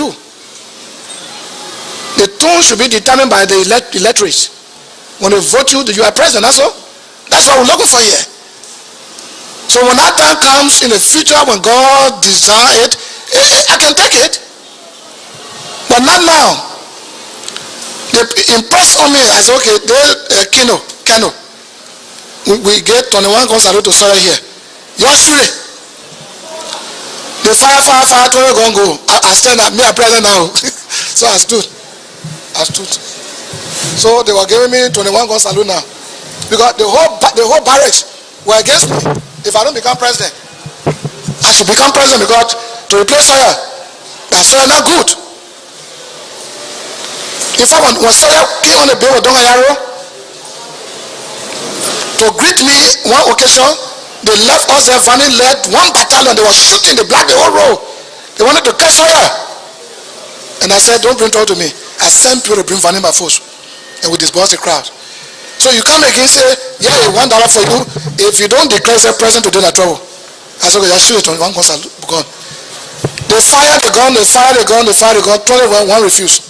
too. The tone should be determined by the electorate. When they vote you, you are president, that's all. That's what we're looking for here. So when that time comes in the future, when God desires it, I can take it. But not now. They impressed on me. I said, okay, Kano. We get 21 guns salute to Soya here. You're sure. The fire, 20 gun go. I stand up, me a president now. So I stood. So they were giving me 21 gun salute now. Because the whole barracks were against me. If I don't become president, I should become president because to replace Soya, that's Soya not good. In fact, when Soya came on the bill with Dongayaro to greet me one occasion, they left us there, Vanny led one battalion, they were shooting the black the whole row. They wanted to catch Soya. And I said, don't bring trouble to me. I sent people to bring Vanny by force. And we dispersed the crowd. So you come again and say, yeah, $1 for you. If you don't declare yourself president today, that's trouble. I said, okay, I'll shoot it on one gun. They fired the gun, 21 refused.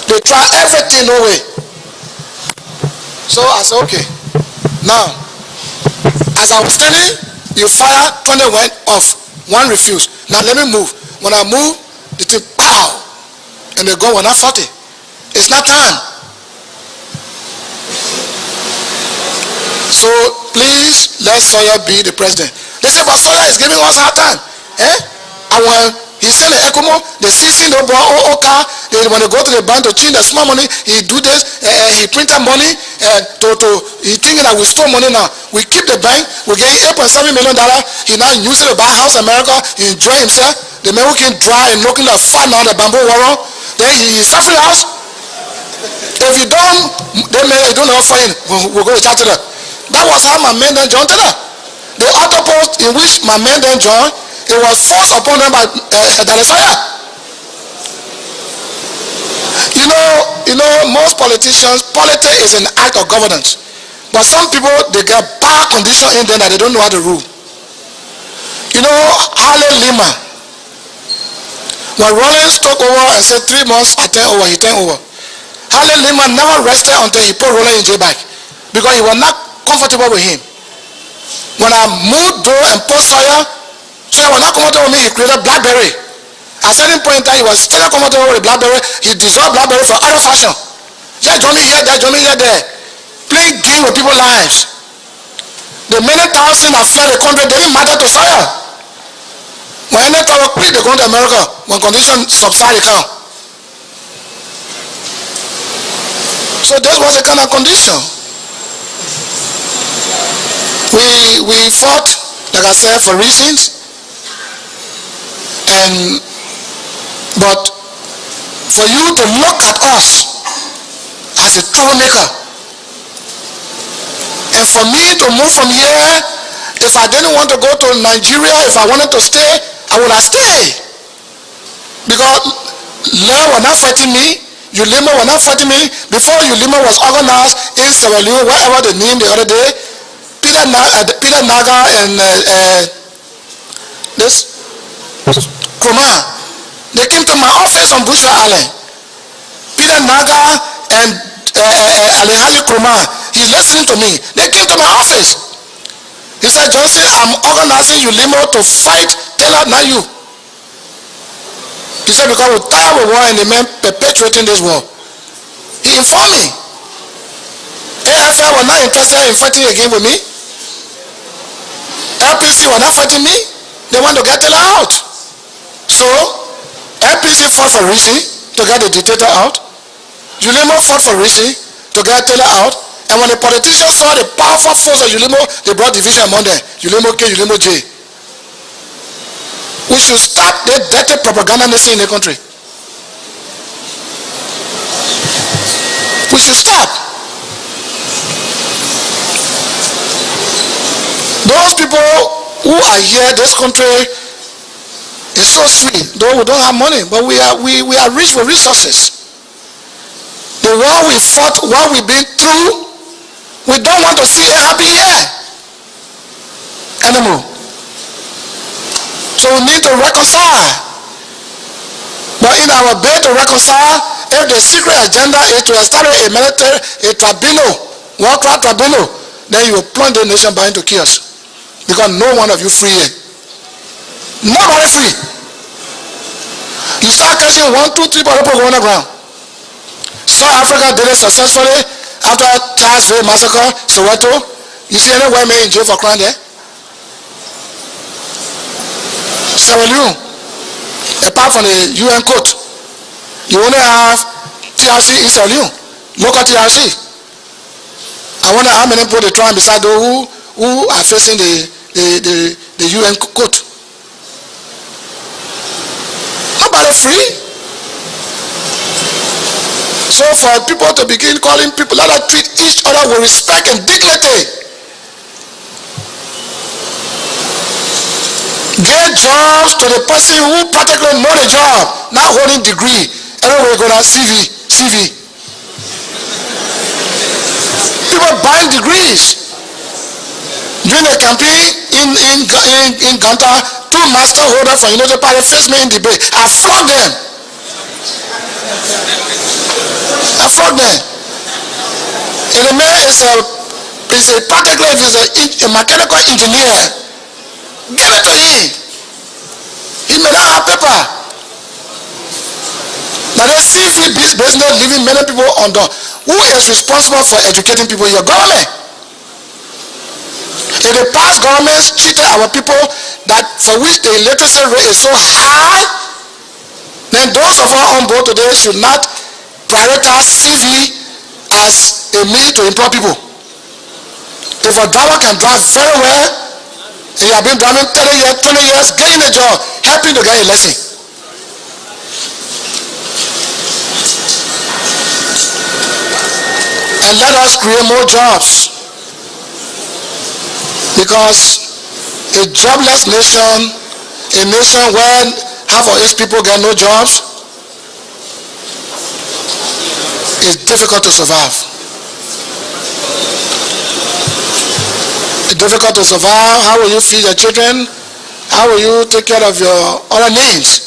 They try everything, no way. So I said, okay. Now, as I was standing, you fire, 20 went off. 1 refused. Now let me move. When I move, the thing, pow! And the gun went not 40. It's not time. So please let Sawyer be the president. They say, but Sawyer is giving us hard time. And when he sent the ECOMO, the CC, the car, when they go to the bank to change the small money, he do this, he printed money, he thinking that we store money now. We keep the bank, we get $8.7 million, he now uses it to buy house in America, he enjoy himself, the man who can dry and looking like fat now, the bamboo warrant, then he suffering house. If you don't, they may you don't know for him, we'll go to chat to them. That was how my men then joined to them. The other post in which my men then joined, it was forced upon them by Dalesaya. You know, most politicians, politics is an act of governance. But some people, they get bad condition in them that they don't know how to rule. You know, Ale Lima, when Rollins took over and said 3 months, I turn over, he turned over. Ale Lima never rested until he put Rollins in jail back because he was not comfortable with him. When I moved though and put Sawyer, Sawyer was not comfortable with me, he created BlackBerry. At a certain point in time, he was still not comfortable with BlackBerry, he dissolved BlackBerry for other fashion. Yeah, join me here, there. Playing game with people's lives. The many thousands that fled the country, they didn't matter to Sawyer. When any time we quit, they go to America. When conditions subside, they come. So this was the kind of condition. We fought, like I said, for reasons. But for you to look at us as a troublemaker, and for me to move from here, if I didn't want to go to Nigeria, if I wanted to stay, I would have stayed. Because Leo were not fighting me, Ulimo were not fighting me. Before Ulimo was organized in Sierra Leone, whatever the name the other day, Peter Naga and this Kroma, they came to my office on Bushra Island. Peter Naga and Alehali Kroma, he's listening to me. They came to my office. He said, Johnson, I'm organizing Ulimo to fight Taylor, not you. He said, because we're tired of war and the men perpetuating this war. He informed me. AFL were not interested in fighting again with me. LPC were not fighting me. They want to get Taylor out. So, LPC fought for Risi to get the dictator out. Ulimo fought for Risi to get Taylor out. And when the politicians saw the powerful force of Ulimo, they brought division among them. Ulimo K, Ulimo J. We should stop the dirty propaganda in the country. We should stop. Those people who are here, this country is so sweet. Though we don't have money, but we are rich with resources. The war we fought, what we've been through, we don't want to see a happy year anymore. So we need to reconcile. in our bid to reconcile, if the secret agenda is to establish a military, a tribunal, world tribunal, then you will plunge the nation back into chaos. Because no one of you free here. Nobody free. You start catching 1, 2, 3 people going on the ground. South Africa did it successfully after Charlesville massacre, Soweto. You see any white man in jail for crime there? Sierra Leone, apart from the UN court, you only have TRC in Sierra Leone, local TRC. I wonder how many people they try beside those who are facing the UN court. Nobody free. So for people to begin calling people, let us treat each other with respect and dignity. Get jobs to the person who practically know the job, not holding degree. Everywhere you go now, CV. People buying degrees. During the campaign in Ganta, 2 master holders from United Party faced me in debate. I flogged them. And the man is a mechanical engineer. Give it to him. He may not have paper. Now the CV business leaving many people undone. Who is responsible for educating people? Your government. If the past governments cheated our people that for which the literacy rate is so high, then those of us on board today should not prioritize CV as a means to employ people. If a driver can drive very well, and you have been driving 30 years, 20 years, getting a job, helping to get a lesson. And let us create more jobs. Because a jobless nation, a nation where half of its people get no jobs, is difficult to survive. It's difficult to survive. How will you feed your children? How will you take care of your other needs?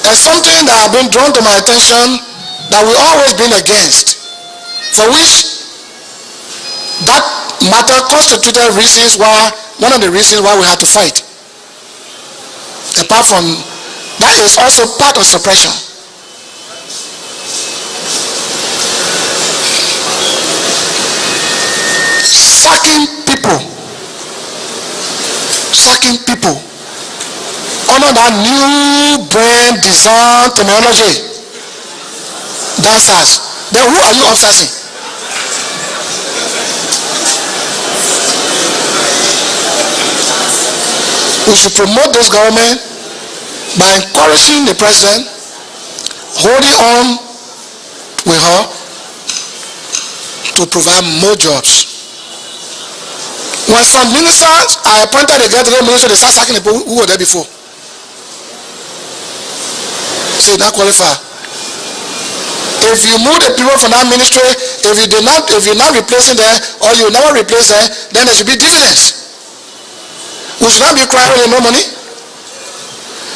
There's something that has been drawn to my attention that we've always been against, for which that matter constituted reasons why, one of the reasons why we had to fight. Apart from that, is also part of suppression. Sacking people under that new brain design terminology. Dancers. Then who are you upsassing? We should promote this government by encouraging the president, holding on with her to provide more jobs. When some ministers are appointed, they get to the ministry, they start sacking the people who were there before. Say, not qualified. If you move the people from that ministry, if you're not replacing them, or you never replace them, then there should be dividends. We should not be crying with no money.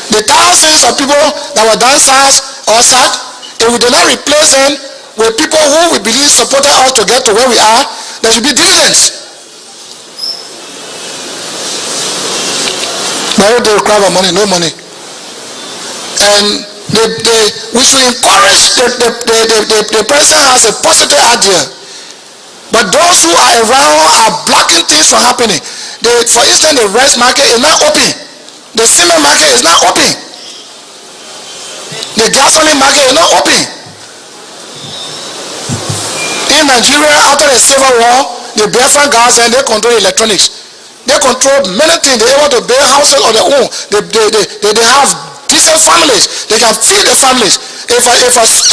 The thousands of people that were dancers or sacked, if we do not replace them with people who we believe supported us to get to where we are, there should be dividends. But they require money, no money. And we should encourage the president has a positive idea. But those who are around are blocking things from happening. For instance, the rice market is not open. The cement market is not open. The gasoline market is not open. In Nigeria, after the Civil War, the Biafran guys and they control electronics. They control many things. They're able to build houses on their own. They have decent families. They can feed their families. If a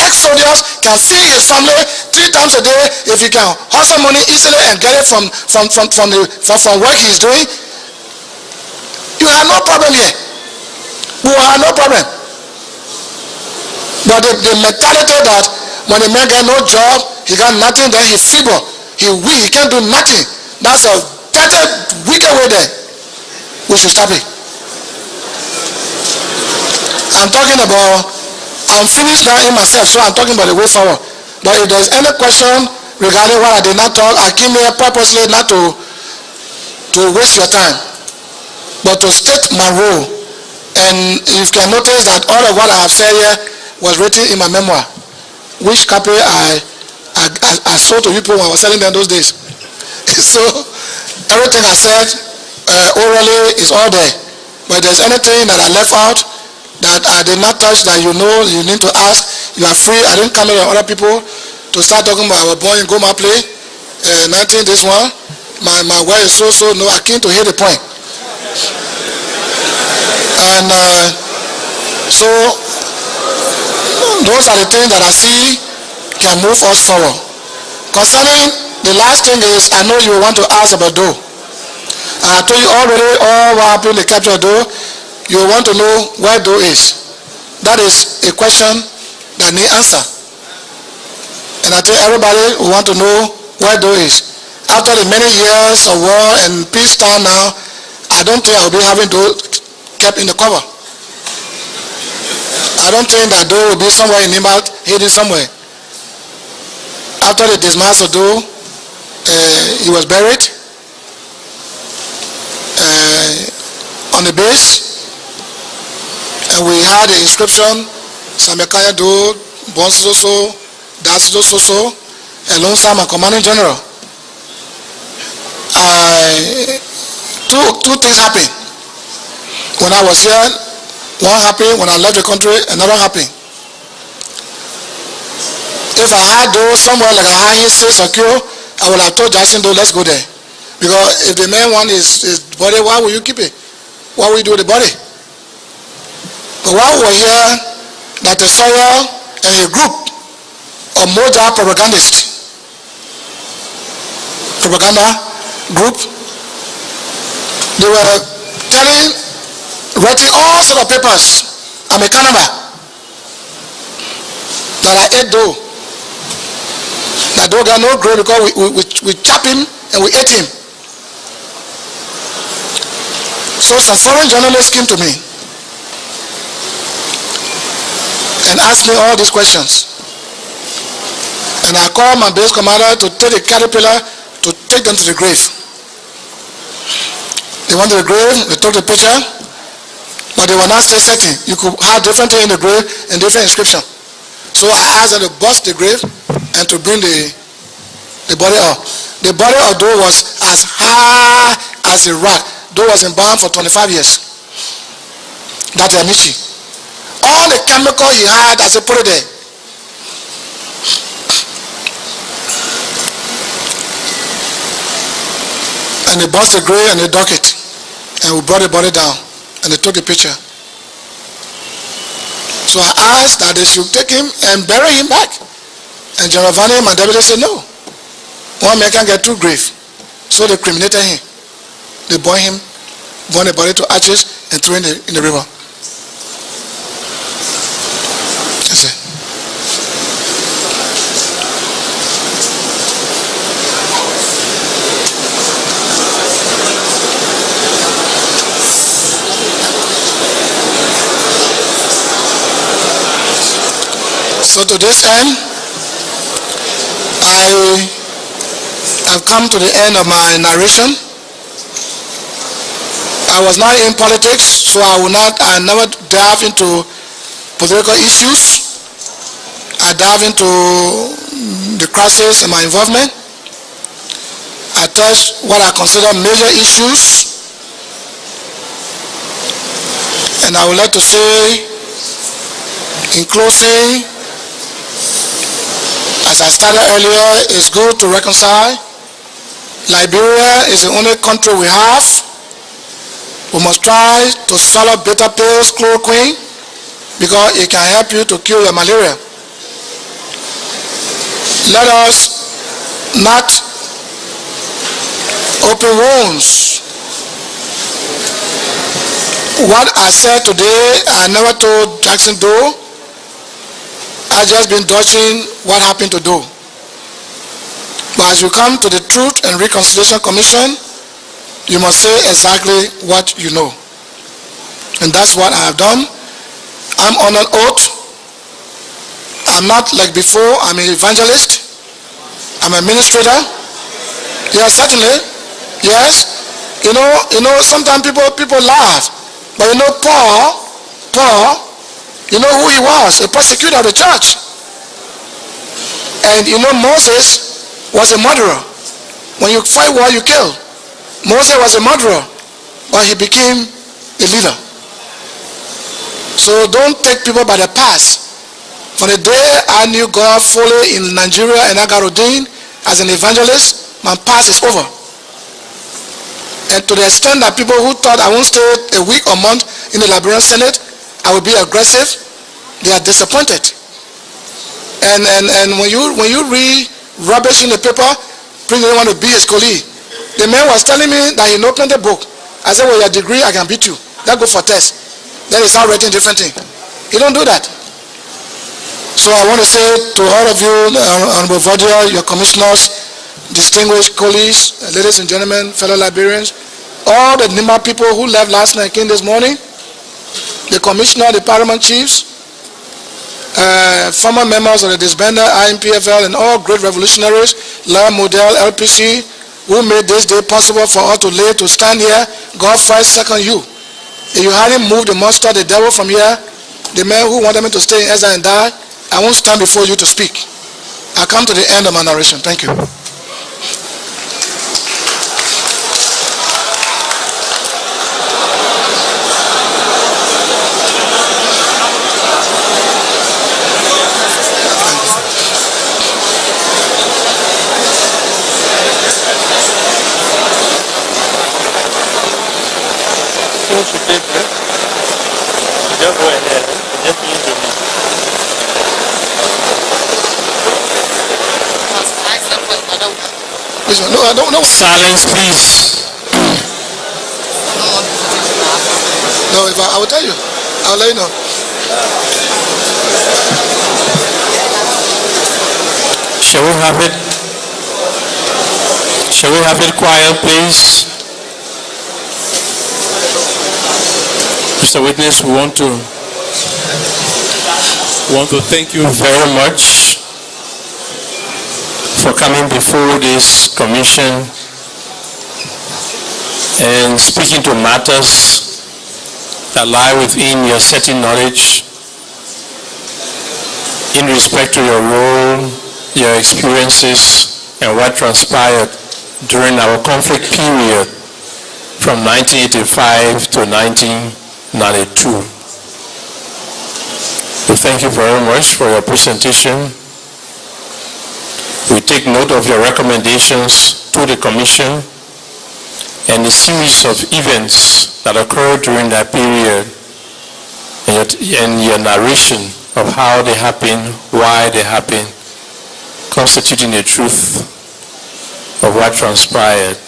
ex-soldier can feed his family 3 times a day, if he can hustle money easily and get it from work he's doing, you have no problem here. We will have no problem. But the mentality that when a man get no job, he got nothing, then he's feeble, he weak, he can't do nothing. That's a very wicked way there. We should stop it. I'm finished now in myself, so I'm talking about the way forward. But if there's any question regarding what I did not talk, I came here purposely not to waste your time, but to state my role. And you can notice that all of what I have said here was written in my memoir, which copy I sold to people when I was selling them those days. So everything I said orally is all there. But if there's anything that I left out, that I did not touch, that you know you need to ask, you are free. I didn't come here with other people to start talking about our boy in Goma play, 19 this one. My wife is so. No, I came to hear the point. And so those are the things that I see can move us forward. Concerning the last thing is, I know you want to ask about Doe. I told you already all what happened in the capture of Doe. You want to know where Doe is. That is a question that needs answer. And I tell everybody who want to know where Doe is. After the many years of war and peace time now, I don't think I will be having Doe kept in the cover. I don't think that Doe will be somewhere in Nimbat, hidden somewhere. After the dismissal of Doe, he was buried on the base. And we had the inscription, Samekaya Do, Bonsoso, Dasido and Lone Sam, Commanding General. Two things happened. When I was here, one happened. When I left the country, another happened. If I had those somewhere like a high safe secure, I would have told Jackson, let's go there. Because if the man wants his body, why will you keep it? What will you do with the body? But while we were here, Dr. Sawyer and a group of Moja propaganda group, they were writing all sorts of papers. I'm a cannibal. That I ate Doe. That Doe got no grave because we chop him and we ate him. So some foreign journalists came to me and asked me all these questions. And I called my base commander to take the caterpillar to take them to the grave. They went to the grave, they took the picture, but they were not still certain. You could have different things in the grave and different inscription. So I asked them to bust the grave and to bring the body up. The body of Doe was as high as a rock. Doe was in bound for 25 years. That's Amici. All the chemical he had, I said, put it there. And they bust the grave and they dug it. And we brought the body down. And they took the picture. So I asked that they should take him and bury him back. And General Vani, my deputy, said no. One man can get two graves. So they cremated him. They burned him, burned the body to ashes, and threw him in the river. That's it. So to this end, I have come to the end of my narration. I was not in politics, so I never delve into political issues. I dive into the crisis and my involvement. I touch what I consider major issues. And I would like to say, in closing, as I started earlier, it's good to reconcile. Liberia is the only country we have. We must try to swallow bitter pills, chloroquine, because it can help you to cure your malaria. Let us not open wounds. What I said today, I never told Jackson Doe. I just been dodging what happened to Doe. But as you come to the Truth and Reconciliation Commission, you must say exactly what you know. And that's what I have done. I'm on an oath. I'm not like before. I'm an evangelist. I'm a ministrator. Yes, certainly. Yes. You know, sometimes people laugh. But Paul, you know who he was? A persecutor of the church. And Moses was a murderer. When you fight war, you kill. Moses was a murderer, but he became a leader. So don't take people by the past. From the day I knew God fully in Nigeria and I got ordained as an evangelist, my past is over. And to the extent that people who thought I won't stay a week or month in the Liberian Senate, I would be aggressive, they are disappointed. And when you read rubbish in the paper, Prince didn't want to be his colleague. The man was telling me that he knows plenty book. I said, well, your degree, I can beat you. That go for test. Then he start writing different thing. He don't do that. So I want to say to all of you, Honorable Vodia, your commissioners, distinguished colleagues, ladies and gentlemen, fellow Liberians, all the NIMA people who left last night came this morning, the commissioner, the paramount chiefs, former members of the disbanded IMPFL and all great revolutionaries, La Model, LPC, who made this day possible for us to stand here. God first, second you. If you hadn't moved the monster, the devil from here, the man who wanted me to stay in exile and die, I won't stand before you to speak. I come to the end of my narration. Thank you. Just go ahead. Just use your mic. No, I don't know. Silence, please. No, I will tell you. I'll let you know. Shall we have it? Shall we have it quiet, please? Mr. Witness, we want to thank you very much for coming before this commission and speaking to matters that lie within your certain knowledge in respect to your role, your experiences, and what transpired during our conflict period from 1985 to 1992. We thank you very much for your presentation. We take note of your recommendations to the Commission and the series of events that occurred during that period and your narration of how they happened, why they happened, constituting the truth of what transpired.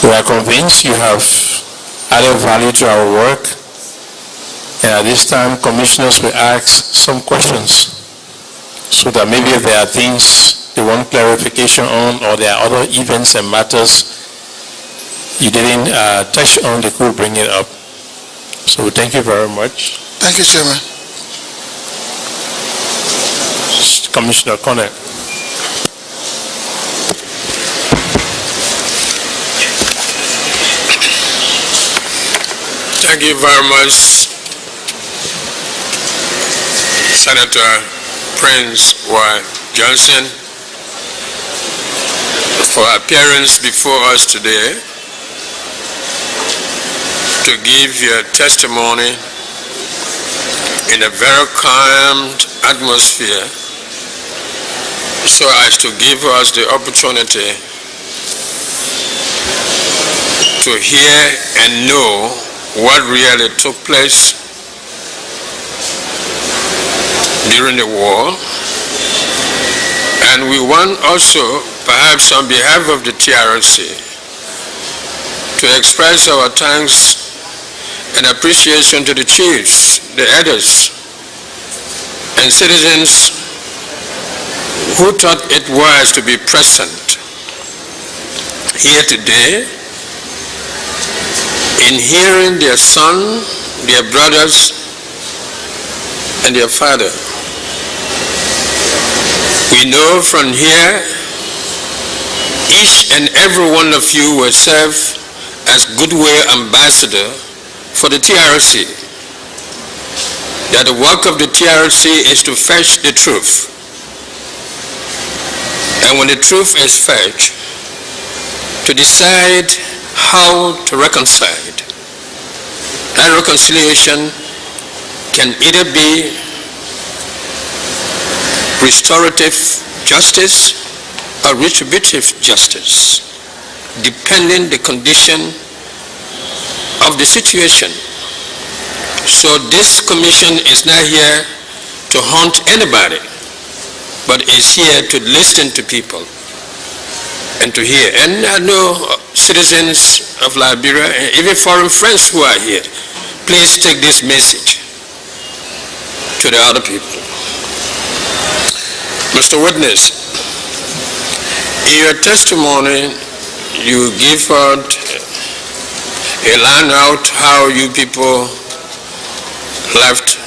We are convinced you have added value to our work, and at this time, commissioners will ask some questions so that maybe if there are things they want clarification on, or there are other events and matters you didn't touch on, they could bring it up. So thank you very much. Thank you, Chairman. Commissioner Connor. Thank you very much, Senator Prince Y. Johnson, for appearance before us today to give your testimony in a very calmed atmosphere, so as to give us the opportunity to hear and know what really took place during the war. And we want also, perhaps on behalf of the TRC, to express our thanks and appreciation to the chiefs, the elders, and citizens who thought it wise to be present here today in hearing their son, their brothers, and their father. We know from here, each and every one of you will serve as goodwill ambassador for the TRC. That the work of the TRC is to fetch the truth. And when the truth is fetched, to decide how to reconcile it. That reconciliation can either be restorative justice or retributive justice, depending the condition of the situation. So this commission is not here to hunt anybody, but is here to listen to people and to hear. And I know citizens of Liberia and even foreign friends who are here, please take this message to the other people. Mr. Witness, in your testimony, you give out a line out how you people left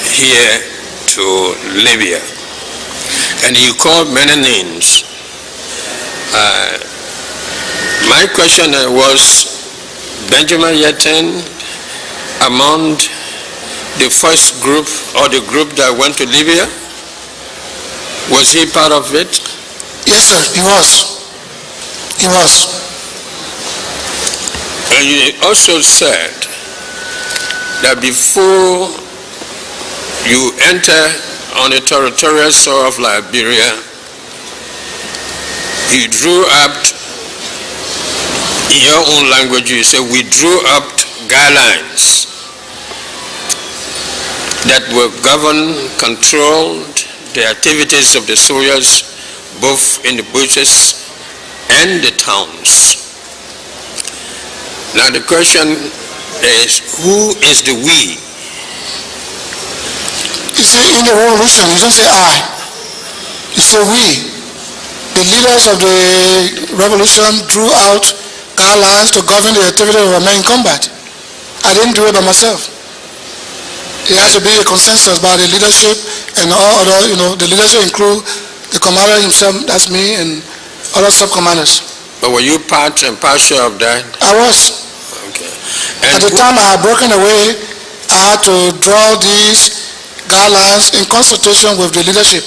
here to Libya. And you called many names. My question was, Benjamin Yeten among the first group or the group that went to Libya? Was he part of it? Yes, sir, he was. He was. And you also said that before you enter on the territorial soil of Liberia, you drew up, in your own language, you said, we drew up guidelines that will govern, control the activities of the soldiers, both in the bushes and the towns. Now the question is, who is the we? You see, in the revolution, you don't say I, you say we. The leaders of the revolution drew out guidelines to govern the activity of our men in combat. I didn't do it by myself. It has to be a consensus by the leadership and all other, the leadership include the commander himself, that's me, and other sub-commanders. But were you part and parcel of that? I was. Okay. At the time I had broken away, I had to draw these guidelines in consultation with the leadership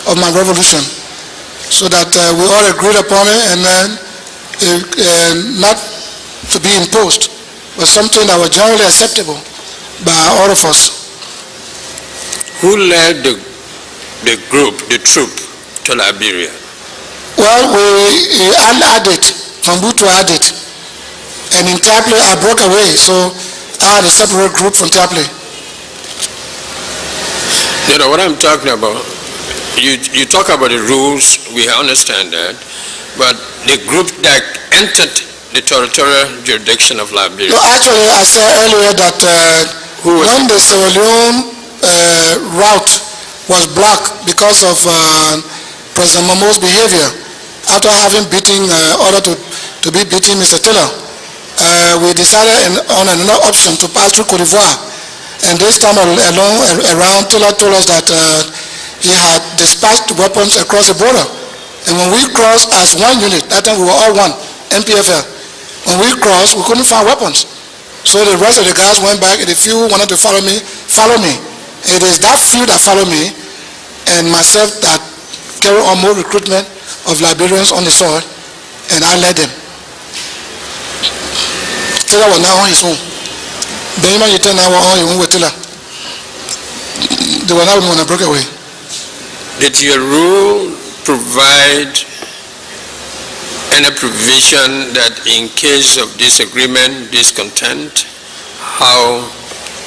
of my revolution, so that we all agreed upon it, and then not to be imposed, but something that was generally acceptable by all of us. Who led the group, the troop, to Liberia? Well, we added, from Butu added, and in Tapley I broke away, so I had a separate group from Tapley. You know what I'm talking about? You talk about the rules, we understand that, but the group that entered the territorial jurisdiction of Liberia. No, actually, I said earlier that when the Sierra Leone route was blocked because of President Momo's behavior, after having order to be beating Mr. Taylor, we decided on another option to pass through Cote d'Ivoire. And this time around, Taylor told us that he had dispatched weapons across the border. And when we crossed as one unit, that time we were all one, MPFL. When we crossed, we couldn't find weapons. So the rest of the guys went back, and the few who wanted to follow me. It is that few that follow me and myself that carry on more recruitment of Liberians on the soil, and I led them. Taylor was now on his own. Benjamin Yeten now on his own with Taylor. They were not when I broke away. Did your rule provide any provision that in case of disagreement, discontent, how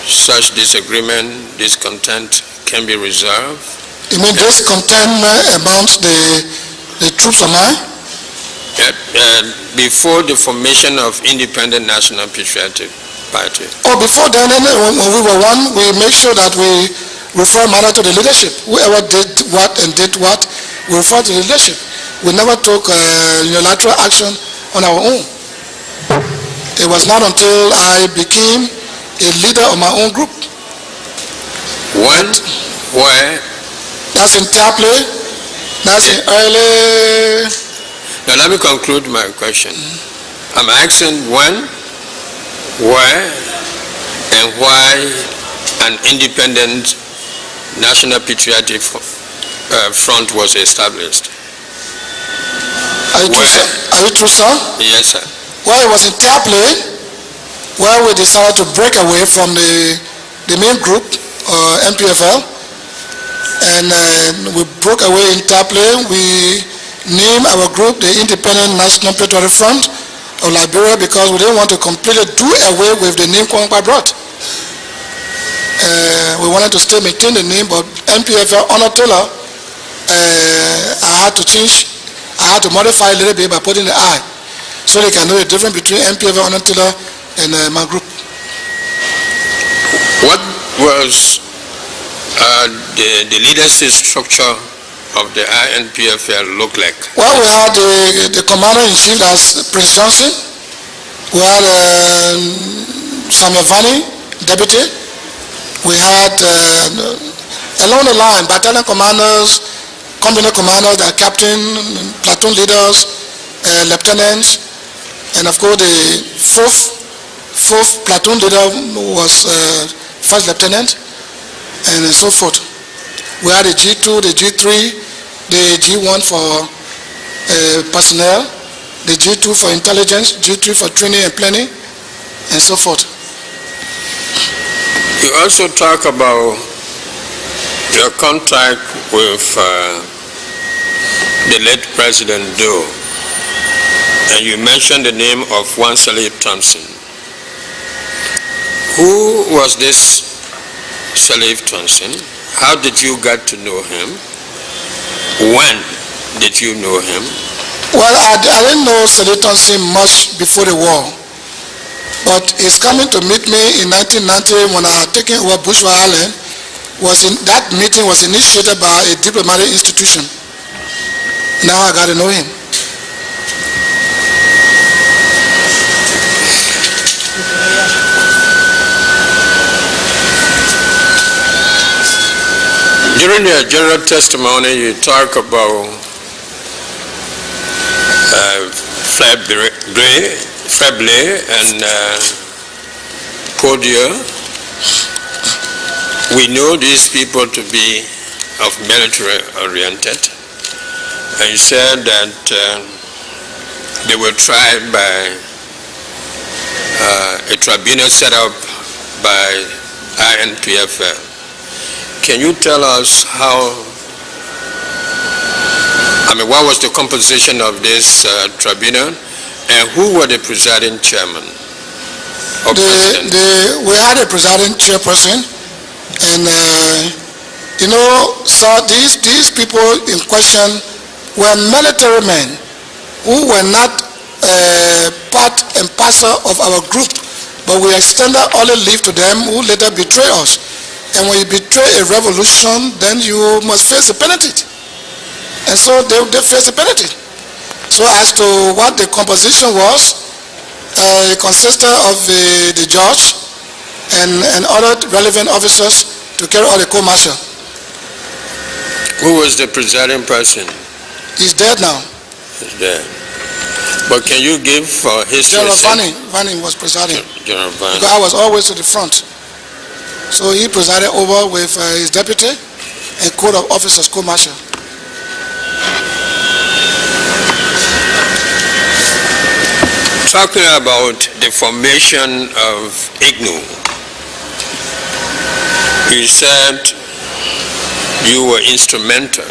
such disagreement, discontent can be resolved? You mean discontentment amongst the troops of mine? Before the formation of Independent National Patriotic Party. Oh, before then, when we were one, we made sure that we refer matter to the leadership. Whoever did what and did what, we refer to the leadership. We never took unilateral action on our own. It was not until I became a leader of my own group. When? Where? That's in Tapley. That's in early. Now let me conclude my question. I'm asking when, where, and why an independent National Patriotic Front was established. Are you true, sir? Yes, sir. Well, it was in Tapley where we decided to break away from the main group, MPFL, and we broke away in Tapley. We named our group the Independent National Patriotic Front of Liberia because we didn't want to completely do away with the name Kwangba brought. We wanted to still maintain the name, but MPFL Honor Taylor, I had to modify a little bit by putting the I, so they can know the difference between MPFL Honor Taylor and my group. What was the leadership structure of the INPFL look like? Well, we had the commander-in-chief, that's Prince Johnson. We had Samuel Vani, deputy. We had, along the line, battalion commanders, company commanders, the captain, platoon leaders, lieutenants, and of course the fourth platoon leader was first lieutenant, and so forth. We had the G2, the G3, the G1 for personnel, the G2 for intelligence, G3 for training and planning, and so forth. You also talk about your contact with the late President Doe, and you mentioned the name of one Salif Thompson. Who was this Salif Thompson? How did you get to know him? When did you know him? Well, I didn't know Salif Thompson much before the war, but his coming to meet me in 1990 when I had taken over Bushwa Island, that meeting was initiated by a diplomatic institution. Now I got to know him. During your general testimony, you talk about Feble and Podia. We know these people to be of military oriented, and you said that they were tried by a tribunal set up by INPFL. Can you tell us what was the composition of this tribunal, and who were the presiding chairman? We had a presiding chairperson, and so these people in question were military men who were not part and parcel of our group, but we extended only leave to them who later betrayed us. And when you betray a revolution, then you must face the penalty. And so they face the penalty. So as to what the composition was, it consisted of the judge and other relevant officers to carry out the court-martial. Who was the presiding person? He's dead now. He's dead. But can you give history? General Vani was presiding. General Vani. Because I was always to the front. So he presided over with his deputy and court of officers, court-martial. Talking about the formation of IGNU, you said you were instrumental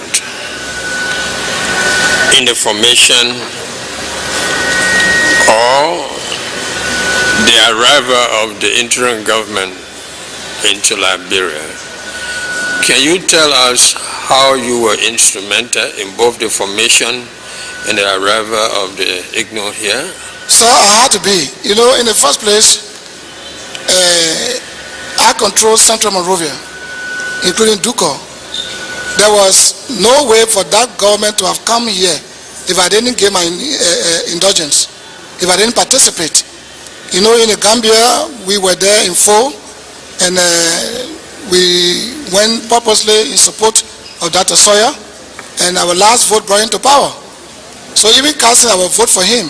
in the formation or the arrival of the interim government into Liberia. Can you tell us how you were instrumental in both the formation and the arrival of the IGNU here? So I had to be. In the first place, I controlled Central Monrovia, including Duco. There was no way for that government to have come here if I didn't give my indulgence, if I didn't participate. In the Gambia, we were there in full, and we went purposely in support of Dr. Sawyer, and our last vote brought him to power. So even casting our vote for him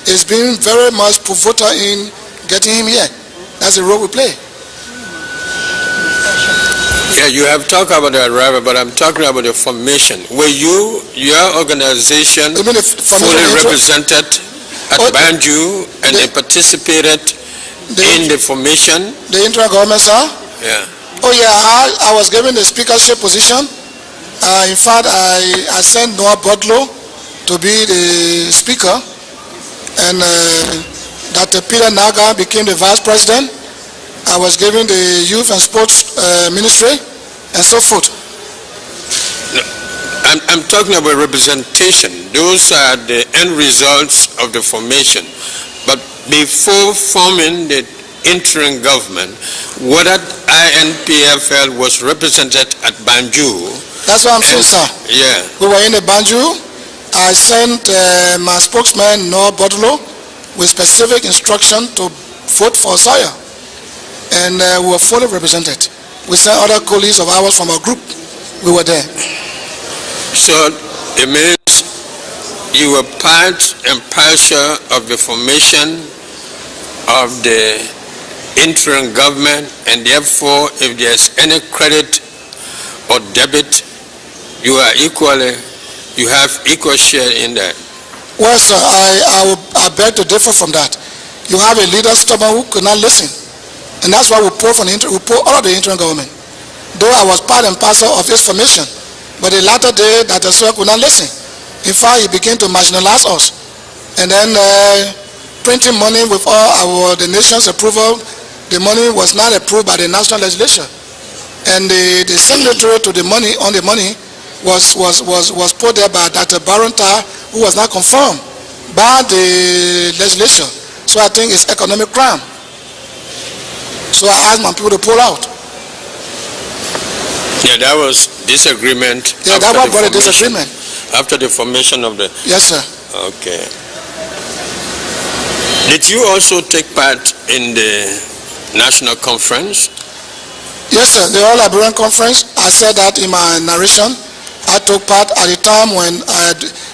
is being very much pivotal in getting him here. That's the role we play. Yeah, you have talked about the arrival, but I'm talking about the formation. Were you, your organization, You mean the fully formation intro? represented at Oh, Banjul and they participated in the formation? The interim government, sir? Yeah. Oh yeah, I was given the speakership position. In fact, I sent Noah Bodlow to be the speaker, and Dr. Peter Naga became the vice president. I was given the youth and sports ministry, and so forth. I'm talking about representation. Those are the end results of the formation. But before forming the interim government, whether INPFL was represented at Banjul. That's what I'm saying, sir. Yeah. We were in the Banjul. I sent my spokesman, Noah Bodlow, with specific instruction to vote for Sawyer. And we were fully represented. We sent other colleagues of ours from our group. We were there. So it means you were part and parcel of the formation of the interim government, and therefore if there's any credit or debit, you have equal share in that. Well, sir, I beg to differ from that. You have a leader stubborn who could not listen. And that's why we pull all of the interim government. Though I was part and parcel of his formation, but the latter day that the Sawyer could not listen. In fact, he began to marginalize us. And then printing money with all the nation's approval, the money was not approved by the national legislature. And the signatory to the money, on the money, was put there by Dr. Barrontar, who was not confirmed by the legislature. So I think it's economic crime. So I asked my people to pull out. Yeah, that was disagreement. Yeah, that was brought a disagreement. After the formation of the... Yes, sir. Okay. Did you also take part in the national conference? Yes, sir. The All Liberian Conference, I said that in my narration. I took part at the time when,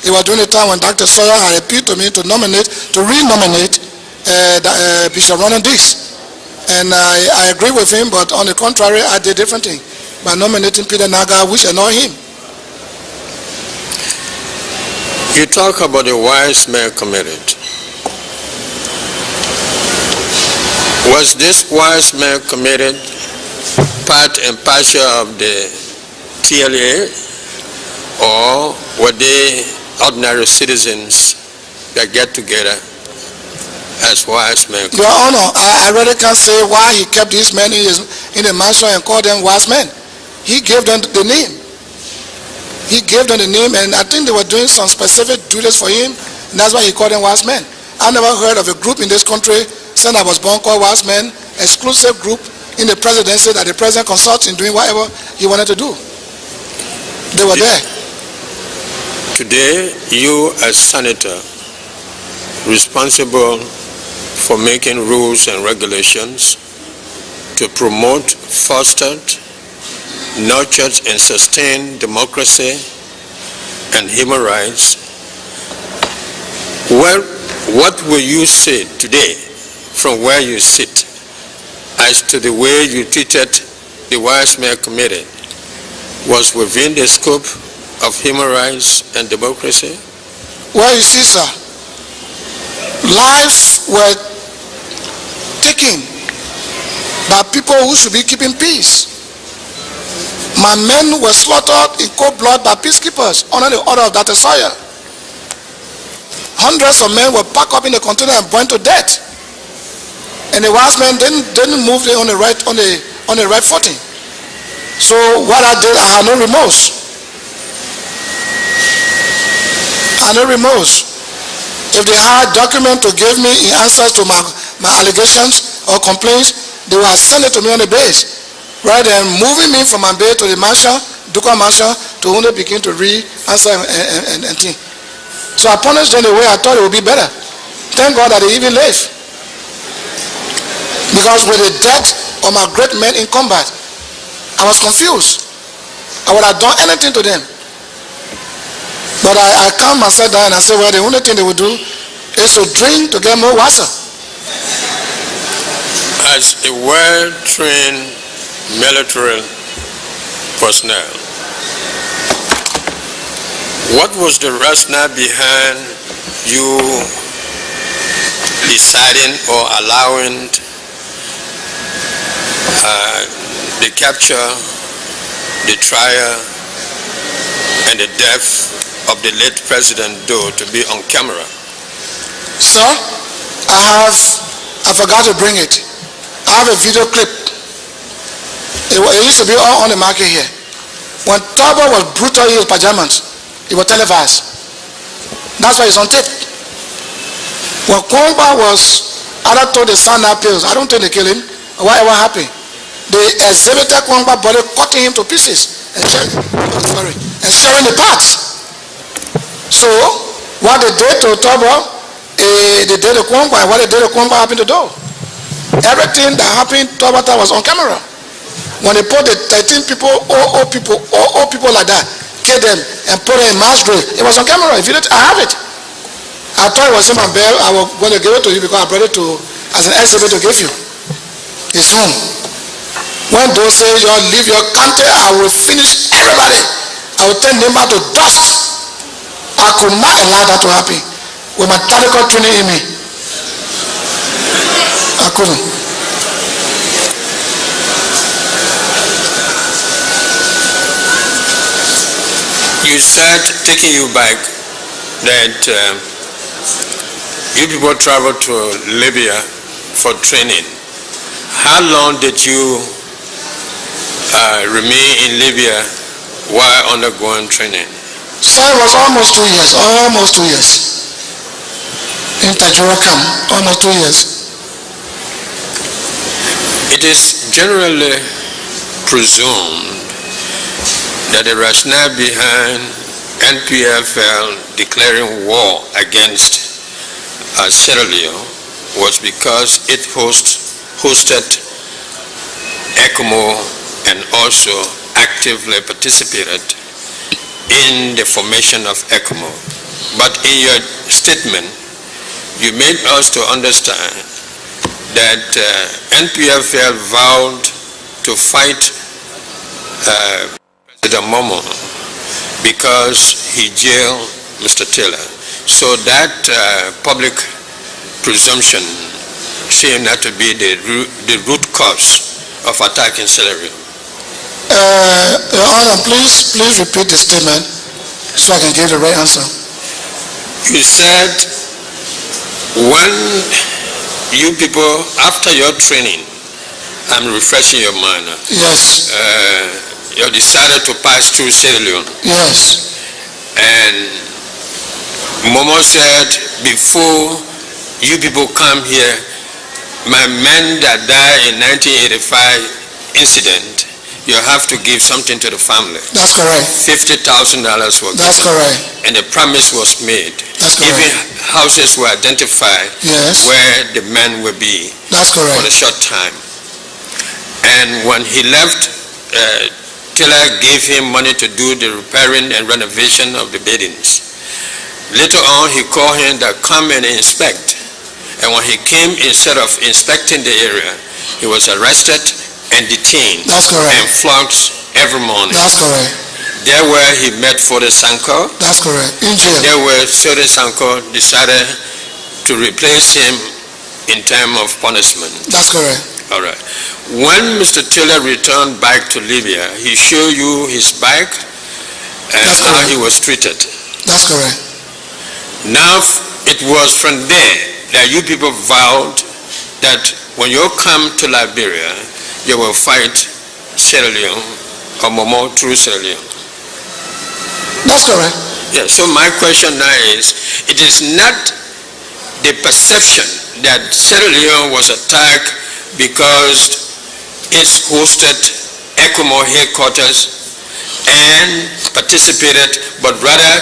it was during the time when Dr. Sawyer had appealed to me to re-nominate Bishop Ronald Dix. And I agree with him, but on the contrary, I did different thing by nominating Peter Naga, which annoyed him. You talk about the Wise Men Committee. Was this Wise Men Committee part and parcel of the TLA, or were they ordinary citizens that get together as wise men? Your Honor, I really can't say why he kept these men in the mansion and called them wise men. He gave them the name. He gave them the name, and I think they were doing some specific duties for him, and that's why he called them wise men. I never heard of a group in this country since I was born called wise men, exclusive group in the presidency that the president consults in doing whatever he wanted to do. They were there. Today, you as senator, responsible for making rules and regulations to promote, foster, nurture, and sustain democracy and human rights. Well, what will you say today from where you sit as to the way you treated the Wise Men Committee was within the scope of human rights and democracy? Well, you see, sir, lives were taken by people who should be keeping peace. My men were slaughtered in cold blood by peacekeepers under the order of Dr. Sawyer. Hundreds of men were packed up in the container and burned to death. And the wise men didn't move on the right footing. So what I did, I had no remorse. I had no remorse. If they had document to give me in answers to my allegations or complaints, they would have sent it to me on the base. Rather than moving me from my bed to the mansion, Duka mansion, to only begin to read, answer and think. So I punished them the way I thought it would be better. Thank God that they even live. Because with the death of my great men in combat, I was confused. I would have done anything to them. But I calmed myself down and I said, well, the only thing they would do is to drink to get more water. As a well-trained military personnel, what was the rationale behind you deciding or allowing the capture, the trial, and the death of the late President Doe to be on camera? Sir, I forgot to bring it. I have a video clip. It used to be all on the market here. When Turbo was brutal in his pajamas, it was televised. That's why it's on tape. When Kwangba was either told the son pills, I don't think they killed him, or whatever happened. They exhibited Kwangba body, cutting him to pieces and sharing the parts. So what they did to Turbo, they did to Kwangba, and what they did to Kwangba happened to Doe. Everything that happened to Tabata was on camera. When they put the 13 people, all people like that, killed them and put them in mass grave, it was on camera. If you didn't, I have it. I thought it was in my bell. I was going to give it to you because I brought it to as an exhibit to give you. It's home. When those say you leave your country, I will finish everybody. I will turn them out to dust. I could not allow that to happen with my tactical training in me. I couldn't. You said, taking you back, that you people traveled to Libya for training. How long did you remain in Libya while undergoing training? So it was almost 2 years. Almost 2 years. In Tajura camp, almost 2 years. It is generally presumed that the rationale behind NPFL declaring war against Sierra Leone was because it hosted ECMO and also actively participated in the formation of ECMO. But in your statement, you made us to understand that NPFL vowed to fight President Momo because he jailed Mr. Taylor. So that public presumption seemed not to be the root cause of attacking Sierra Leone. Your Honor, please repeat the statement so I can give the right answer. You said when you people, after your training, I'm refreshing your mind. Yes. You decided to pass through Sierra Leone. Yes. And Momo said, before you people come here, my men that died in 1985 incident, you have to give something to the family. That's correct. $50,000 were given. That's correct. And the promise was made. That's correct. Even houses were identified. Yes. Where the men will be. That's correct. For a short time. And when he left, Taylor gave him money to do the repairing and renovation of the buildings. Later on, he called him to come and inspect. And when he came, instead of inspecting the area, he was arrested and detained. That's correct. And flogged every morning. That's correct. There where he met Fode Sanko. That's correct. In jail. There where Fode Sanko decided to replace him in terms of punishment. That's correct. All right. When Mr. Taylor returned back to Libya, he showed you his bike and how he was treated. That's correct. Now, it was from there that you people vowed that when you come to Liberia, you will fight Sierra Leone or Momo through Sierra Leone. That's correct. Yeah, so my question now is, it is not the perception that Sierra Leone was attacked because it's hosted ECMO headquarters and participated, but rather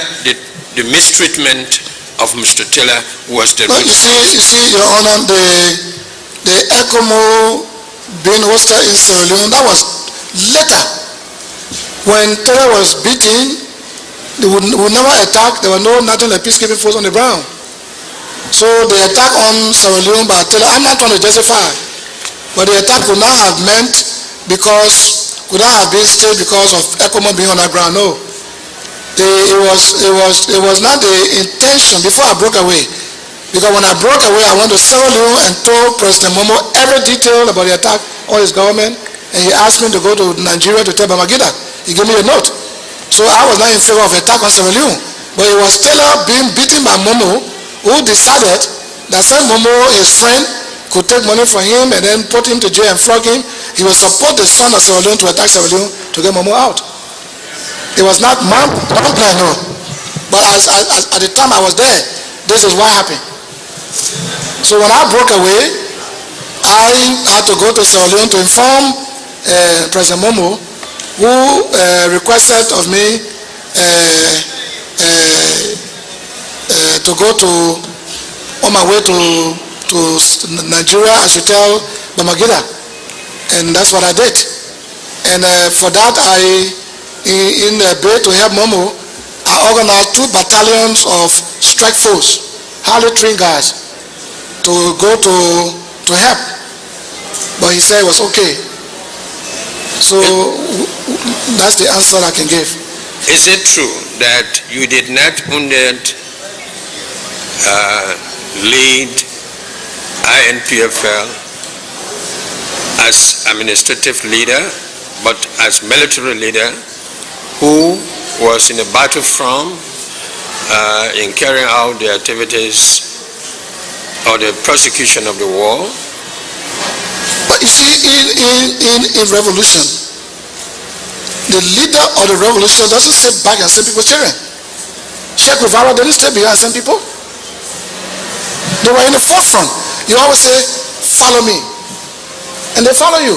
the mistreatment of Mr. Taylor was the you see, Your Honor, the ECMO being hosted in Sierra Leone, that was Later, when Taylor was beaten, they would never attack. There were nothing like peacekeeping force on the ground. So the attack on Sierra Leone by Taylor, I'm not trying to justify, but the attack would not have meant could not have been staged because of ECOMOG being on the ground. No. It was not the intention before I broke away. Because when I broke away, I went to Sierra Leone and told President Momo every detail about the attack on his government, and he asked me to go to Nigeria to tell Babangida. He gave me a note. So I was not in favor of attack on Sierra Leone. But it was Taylor being beaten by Momo who decided that since Momo, his friend, could take money from him and then put him to jail and flog him, he would support the son of Sierra Leone to attack Sierra Leone to get Momo out. It was not my plan, no. But at the time I was there, this is what happened. So when I broke away, I had to go to Sierra Leone to inform President Momo, who requested of me to go on my way to Nigeria. I should tell Babangida, and that's what I did. And for that, in a bid to help Momo, I organized 2 battalions of strike force, highly trained guys, to go to help. But he said it was okay. So that's the answer I can give. Is it true that you did not lead INPFL as administrative leader, but as military leader who was in the battlefront in carrying out the activities or the prosecution of the war? But you see, in revolution, the leader of the revolution doesn't sit back and send people cheering. Che Guevara didn't stay behind and send people. They were in the forefront. You always say, follow me. And they follow you.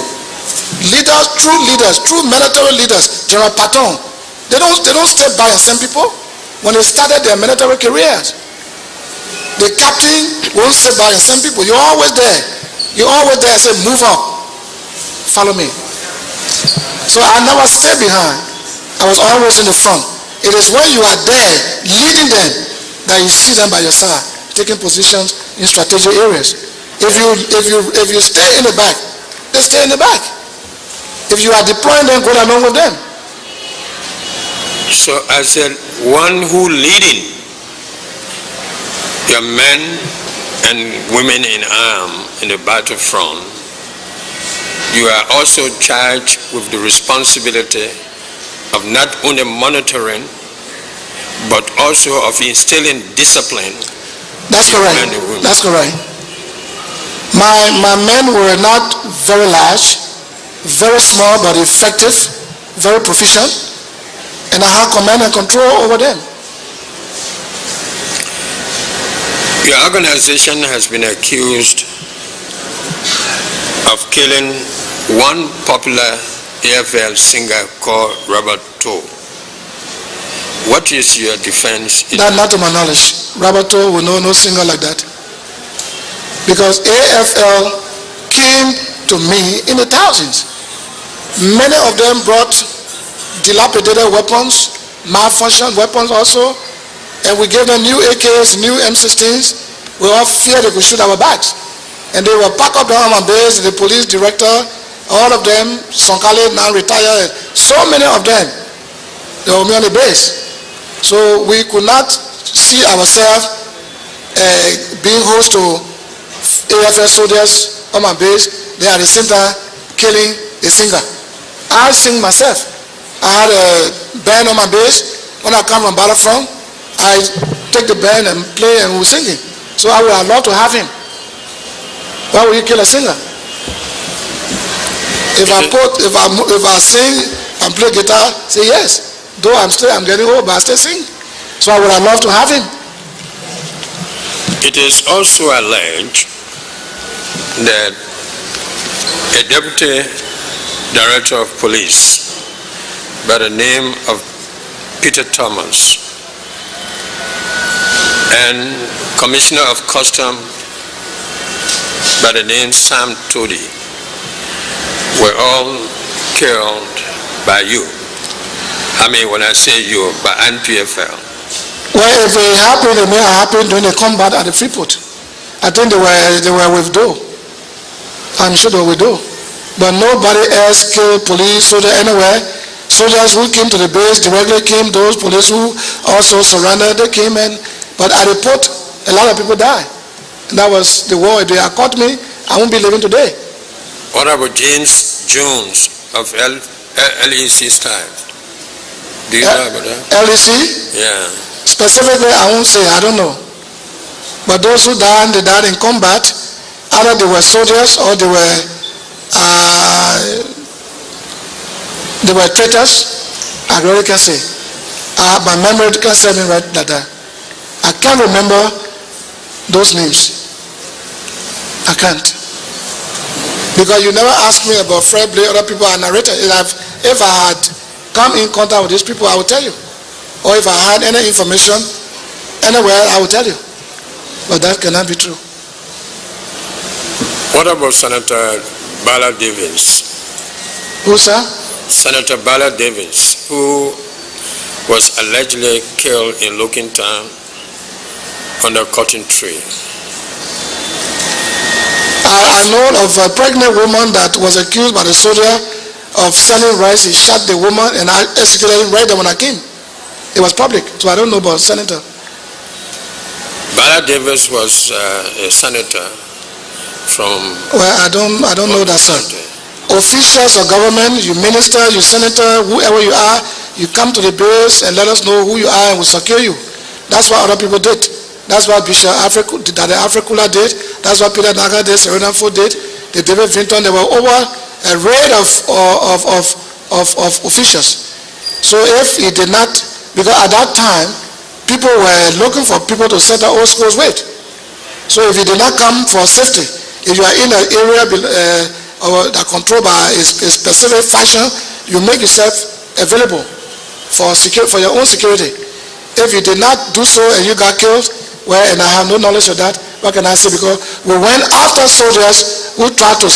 Leaders, true military leaders, General Patton, they don't stay by and send people. When they started their military careers, the captain won't sit by and send people. You're always there. You're always there and say, move up. Follow me. So I never stayed behind. I was always in the front. It is when you are there leading them that you see them by your side, taking positions in strategic areas. If you stay in the back, they stay in the back. If you are deploying them, go along with them. So as the one who leading your men and women in arms in the battlefront, you are also charged with the responsibility of not only monitoring, but also of instilling discipline. That's correct. That's correct. My men were not very large, very small, but effective, very proficient, and I had command and control over them. Your organization has been accused of killing one popular AFL singer called Robert Toe. What is your defense? Not to my knowledge. Robert Toe will know no singer like that. Because AFL came to me in the thousands. Many of them brought dilapidated weapons, malfunctioned weapons also, and we gave them new AKs, new M16s. We all feared they could shoot our backs. And they were packed up down on my base, the police director, all of them, Sonkale now retired, so many of them, they were on the base. So we could not see ourselves being host to AFL soldiers on my base, they at the same time killing a singer. I sing myself. I had a band on my base. When I come from battlefront, I take the band and play and we're singing. So I would allow to have him. Why would you kill a singer? If I sing and play guitar, say yes. Though I'm getting old, but I still sing. So I would have loved to have him. It is also alleged that a deputy director of police by the name of Peter Thomas and Commissioner of Custom by the name Sam Todi were all killed by you? I mean, when I say you, by NPFL. Well, if it happened, it may have happened during the combat at the Freeport. I think they were withdraw. I'm sure they were withdraw. But nobody else killed police, soldiers anywhere. Soldiers who came to the base directly came. Those police who also surrendered, they came in. But at the port, a lot of people died. And that was the war. If they had caught me, I won't be living today. What about James Jones of LEC's time? Do you know about that? LEC? Yeah. Specifically, I won't say, I don't know. But those who died, they died in combat. Either they were soldiers or they were traitors. I really can say. My memory can't serve me right like that. I can't remember those names. I can't. Because you never asked me about Fred Blake, other people are narrated. If I had come in contact with these people, I will tell you. Or if I had any information anywhere, I will tell you. But that cannot be true. What about Senator Bala Davis? Who, sir? Senator Bala Davis, who was allegedly killed in Lokintown under cotton tree. I know of a pregnant woman that was accused by the soldier of selling rice. He shot the woman and I executed him right there when I came. It was public, so I don't know about Senator. Bala Davis was a senator from... Well, I don't know that, sir. Officials of government, you minister, you senator, whoever you are, you come to the base and let us know who you are and we'll secure you. That's what other people did. That's what Bishop Africula did. That's what Peter Naga did, Serena Ford did. The David Vinton, they were over a raid of officials. So if he did not, because at that time, people were looking for people to set the old schools with. So if he did not come for safety, if you are in an area that controlled by a specific fashion, you make yourself available for your own security. If you did not do so and you got killed, well, and I have no knowledge of that, what can I say? Because we went after soldiers who tried to